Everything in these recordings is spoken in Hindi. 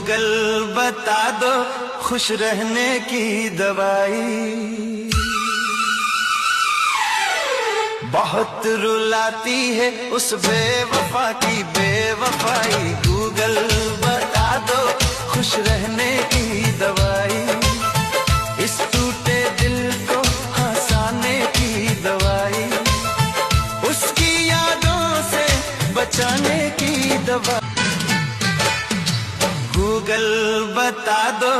गूगल बता दो खुश रहने की दवाई। बहुत रुलाती है उस बेवफा की बेवफाई। गूगल बता दो खुश रहने की दवाई। इस टूटे दिल को हंसाने की दवाई। उसकी यादों से बचाने की दवाई। गूगल बता दो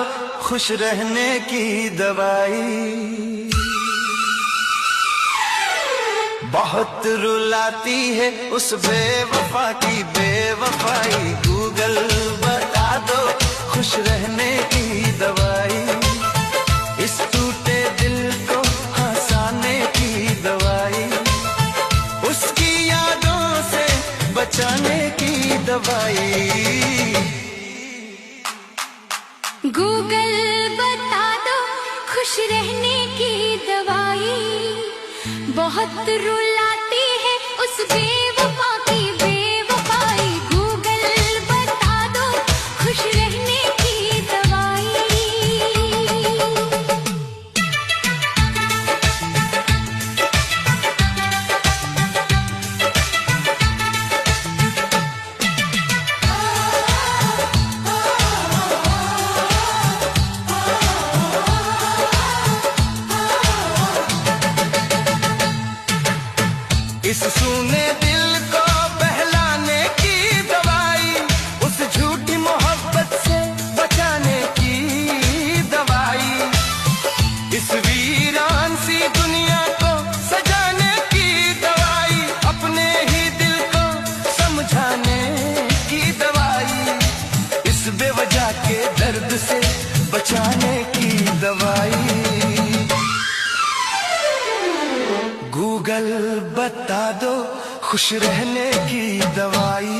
खुश रहने की दवाई। बहुत रुलाती है उस बेवफा की बेवफाई। गूगल बता दो खुश रहने की दवाई। इस टूटे दिल को हंसाने की दवाई। उसकी यादों से बचाने की दवाई। गूगल बता दो खुश रहने की दवाई। बहुत रुलाती है उस बेवफा की बेवफाई। गूगल बता दो खुश रहने की दवाई। इस सूने दिल को बहलाने की दवाई। उस झूठी मोहब्बत से बचाने की दवाई। इस वीरान सी दुनिया को सजाने की दवाई। अपने ही दिल को समझाने की दवाई। इस बेवजह के दर्द से बचाने की दवाई। गूगल बता दो खुश रहने की दवाई।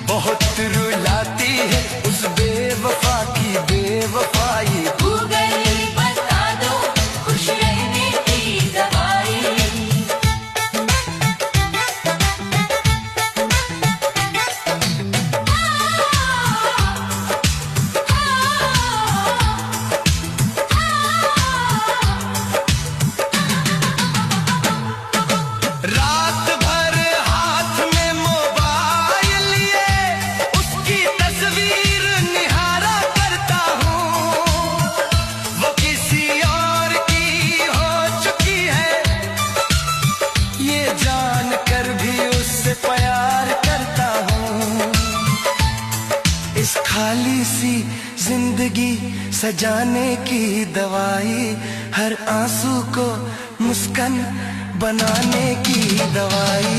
बहुत रुलाती है उस बेवफा की बेवफाई। गूगल बता दो खुश रहने की दवाई। रात भर हाथ में मोबाइल लिए उसकी तस्वीर निहारा करता हूँ। वो किसी और की हो चुकी है ये जान कर भी उससे प्यार करता हूँ। इस खाली सी जिंदगी सजाने की दवाई। हर आंसू को मुस्कान बनाने की दवाई।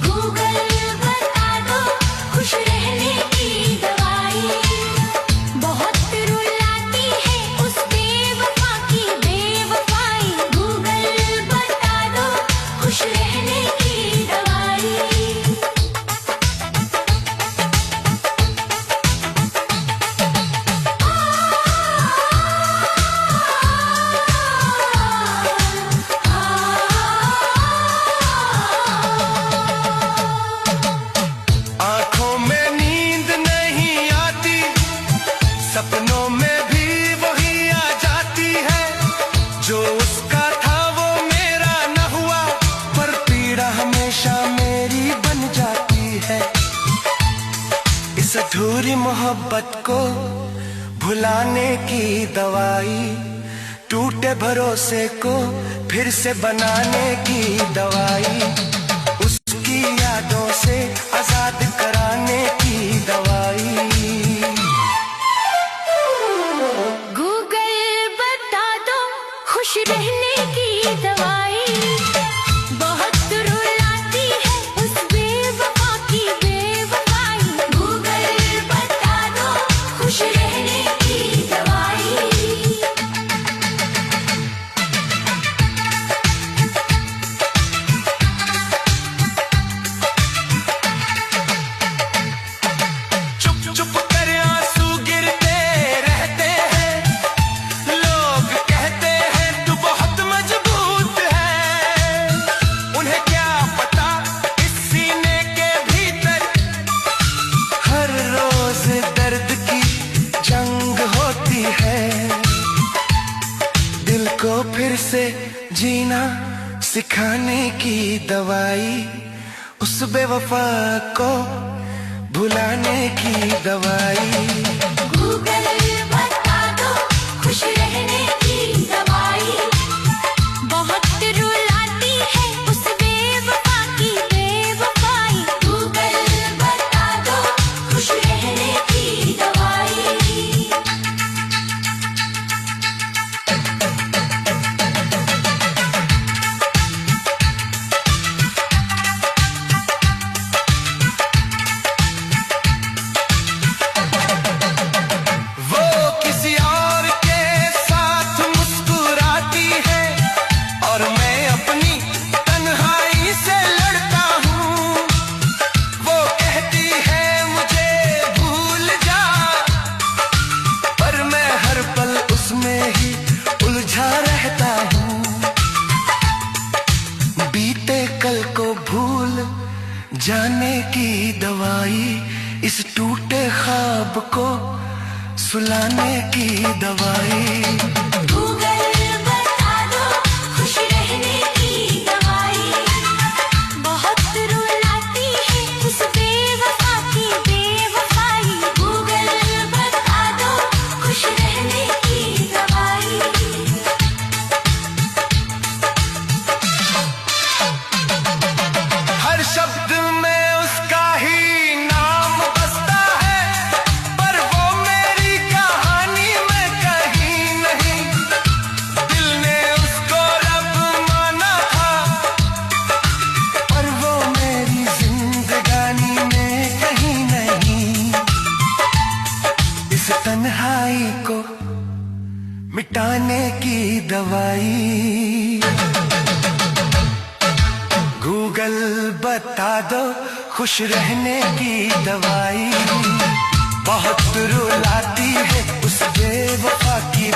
गूगल बता दो खुश रहने की दवाई। बहुत रुलाती है उस बेवफा की बेवफाई। गूगल बता दो खुश रहने की दवाई। आंखों में नींद नहीं आती। सपनों में भी वही आ जाती है। जो उसका था वो मेरा न हुआ पर पीड़ा हमेशा मेरी बन जाती है। इस अधूरी मोहब्बत को भुलाने की दवाई। टूटे भरोसे को फिर से बनाने की दवाई। उसकी यादों से आजाद कराने की दवाई। गूगल बता दो खुश रहने की दवाई। बहुत रुलाती है उस बेवफा की बेवफाई। गूगल बता दो खुश रहने की दवाई। जीना सिखाने की दवाई, उस बेवफा को भुलाने की दवाई। गूगल बता दो खुश रहने की दवाई, बहुत रुलाती है उस बेवफा की बेवफाई। गूगल बता दो खुश रहने की दवाई। कल को भूल जाने की दवाई, इस टूटे ख्वाब को सुलाने की दवाई। गूगल बता दो खुश रहने की दवाई, बहुत रुलाती है उस बेवफा की बेवफाई। गूगल बता दो खुश रहने की दवाई। हर शब्द में उसका ही नाम बसता है, पर वो मेरी कहानी में कहीं नहीं। दिल ने उसको रब माना था, पर वो मेरी जिंदगानी में कहीं नहीं। इस तन्हाई को मिटाने की दवाई। गूगल बता दो खुश रहने की दवाई, बहुत रुलाती है उस बेवफा की